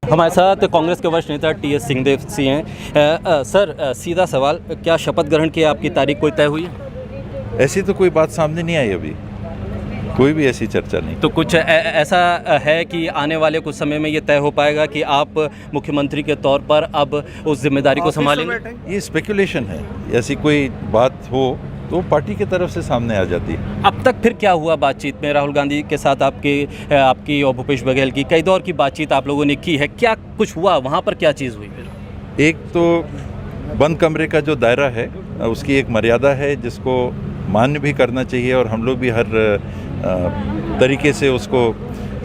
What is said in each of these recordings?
हमारे साथ कांग्रेस के वरिष्ठ नेता टी एस सिंहदेव जी हैं। सर, सीधा सवाल, क्या शपथ ग्रहण की आपकी तारीख कोई तय हुई है? ऐसी तो कोई बात सामने नहीं आई अभी, कोई भी ऐसी चर्चा नहीं। तो कुछ ऐसा है कि आने वाले कुछ समय में ये तय हो पाएगा कि आप मुख्यमंत्री के तौर पर अब उस जिम्मेदारी को संभालेंगे? ये स्पेकुलेशन है, ऐसी कोई बात हो तो पार्टी की तरफ से सामने आ जाती है। अब तक फिर क्या हुआ बातचीत में? राहुल गांधी के साथ आपकी और भूपेश बघेल की कई दौर की बातचीत आप लोगों ने की है, क्या कुछ हुआ वहाँ पर? क्या चीज़ हुई फिर? एक तो बंद कमरे का जो दायरा है उसकी एक मर्यादा है जिसको मान्य भी करना चाहिए और हम लोग भी हर तरीके से उसको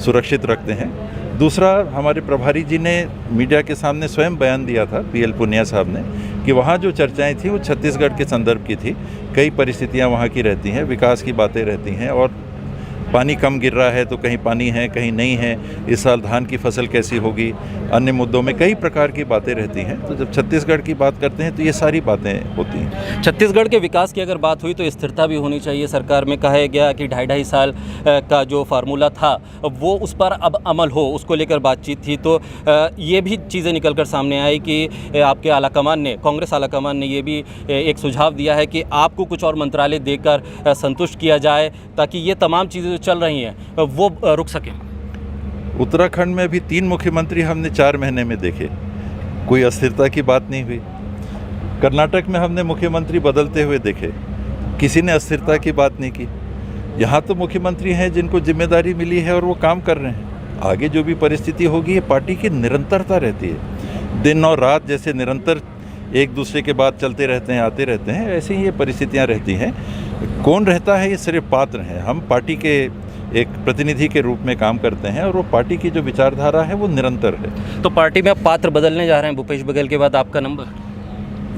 सुरक्षित रखते हैं। दूसरा, हमारे प्रभारी जी ने मीडिया के सामने स्वयं बयान दिया था, पीएल पुनिया साहब ने, कि वहाँ जो चर्चाएं थी वो छत्तीसगढ़ के संदर्भ की थी। कई परिस्थितियाँ वहाँ की रहती हैं, विकास की बातें रहती हैं और पानी कम गिर रहा है तो कहीं पानी है कहीं नहीं है, इस साल धान की फसल कैसी होगी, अन्य मुद्दों में कई प्रकार की बातें रहती हैं। तो जब छत्तीसगढ़ की बात करते हैं तो ये सारी बातें होती हैं। छत्तीसगढ़ के विकास की अगर बात हुई तो स्थिरता भी होनी चाहिए। सरकार में कहा गया कि 2.5 साल का जो फार्मूला था वो उस पर अब अमल हो, उसको लेकर बातचीत थी। तो ये भी चीज़ें निकल कर सामने आई कि आपके आलाकमान ने, कांग्रेस आलाकमान ने ये भी एक सुझाव दिया है कि आपको कुछ और मंत्रालय देकर संतुष्ट किया जाए ताकि ये तमाम चीज़ें जो चल रही हैं वो रुक सकें। उत्तराखंड में भी 3 मुख्यमंत्री हमने 4 महीने में देखे, कोई अस्थिरता की बात नहीं हुई। कर्नाटक में हमने मुख्यमंत्री बदलते हुए देखे, किसी ने अस्थिरता की बात नहीं की। यहाँ तो मुख्यमंत्री हैं जिनको जिम्मेदारी मिली है और वो काम कर रहे हैं। आगे जो भी परिस्थिति होगी, ये पार्टी की निरंतरता रहती है। दिन और रात जैसे निरंतर एक दूसरे के बाद चलते रहते हैं, आते रहते हैं, ऐसे ही ये परिस्थितियाँ रहती हैं। कौन रहता है ये सिर्फ पात्र हैं। हम पार्टी के एक प्रतिनिधि के रूप में काम करते हैं और वो पार्टी की जो विचारधारा है वो निरंतर है। तो पार्टी में आप पात्र बदलने जा रहे हैं, भूपेश बघेल के बाद आपका नंबर?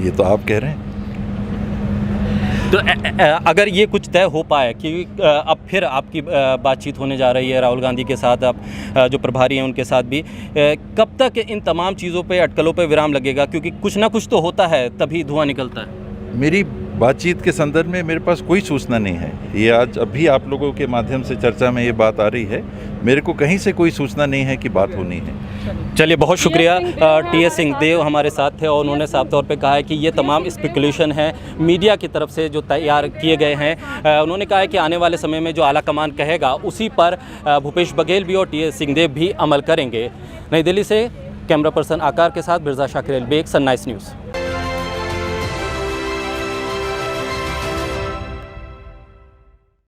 ये तो आप कह रहे हैं। तो अगर ये कुछ तय हो पाए कि अब फिर आपकी बातचीत होने जा रही है राहुल गांधी के साथ, आप जो प्रभारी हैं उनके साथ भी, कब तक इन तमाम चीज़ों पे, अटकलों पे विराम लगेगा? क्योंकि कुछ ना कुछ तो होता है तभी धुआं निकलता है। मेरी बातचीत के संदर्भ में मेरे पास कोई सूचना नहीं है। ये आज अभी आप लोगों के माध्यम से चर्चा में ये बात आ रही है, मेरे को कहीं से कोई सूचना नहीं है कि बात होनी है। चलिए, बहुत शुक्रिया। टी एस सिंहदेव हमारे साथ थे और उन्होंने साफ तौर पे कहा है कि ये तमाम स्पेकुलेशन है मीडिया की तरफ से जो तैयार किए गए हैं। उन्होंने कहा है कि आने वाले समय में जो आलाकमान कहेगा उसी पर भूपेश बघेल भी और टी एस सिंहदेव भी अमल करेंगे। नई दिल्ली से कैमरा पर्सन आकार के साथ बिरजा शाकिर बेग, सनराइज न्यूज़।